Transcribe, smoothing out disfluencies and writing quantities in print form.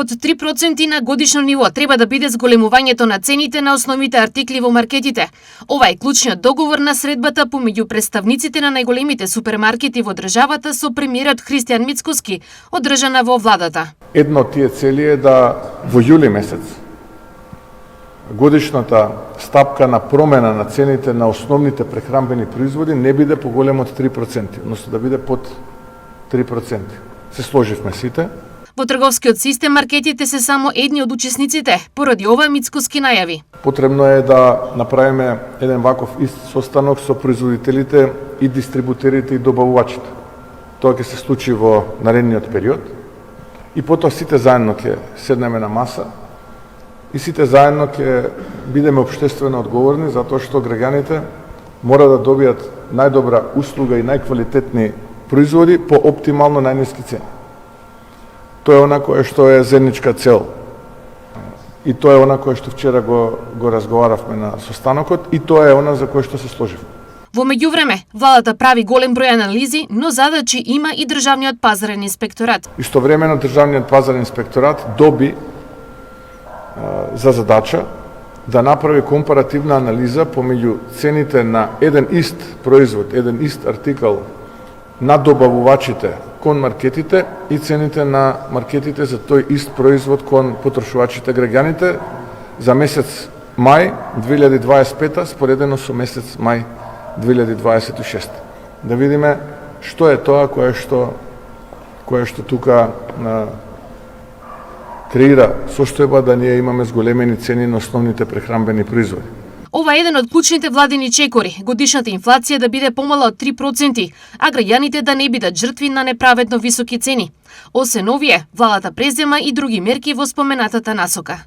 Под 3% на годишно ниво треба да биде зголемувањето на цените на основните артикли во маркетите. Ова е клучниот договор на средбата помеѓу представниците на најголемите супермаркети во државата со премиерот Христијан Мицкоски, одржана во владата. Едно од тие цели е да во јули месец годишната стапка на промена на цените на основните прехранбени производи не биде поголем од 3%, односно да биде под 3%. Се сложивме сите. Во трговскиот систем маркетите се само едни од учесниците, поради ова Мицкоски најави. Потребно е да направиме еден ваков ист состанок со производителите и дистрибутерите и добавувачите. Тоа ќе се случи во наредниот период и потоа сите заедно ќе седнеме на маса и сите заедно ќе бидеме општествено одговорни затоа што граѓаните мора да добијат најдобра услуга и најквалитетни производи по оптимално најниски цени. Тоа е она кое што е заедничка цел. И тоа е она кое што вчера го разговаравме на состанокот и тоа е она за кое што се сложивме. Во меѓувреме, владата прави голем број анализи, но задачи има и Државниот пазарен инспекторат. Истовремено Државниот пазарен инспекторат доби за задача да направи компаративна анализа помеѓу цените на еден ист производ, еден ист артикал на добавувачите кон маркетите и цените на маркетите за тој ист производ кон потрошувачите граѓаните за месец мај 2025 споредено со месец мај 2026. Да видиме што е тоа кое што тука креира состојба да ние имаме зголемени цени на основните прехранбени производи. Ова е еден од клучните владини чекори, годишната инфлација да биде помала од 3%, а граѓаните да не бидат жртви на неправедно високи цени. Освен овие, владата презема и други мерки во споменатата насока.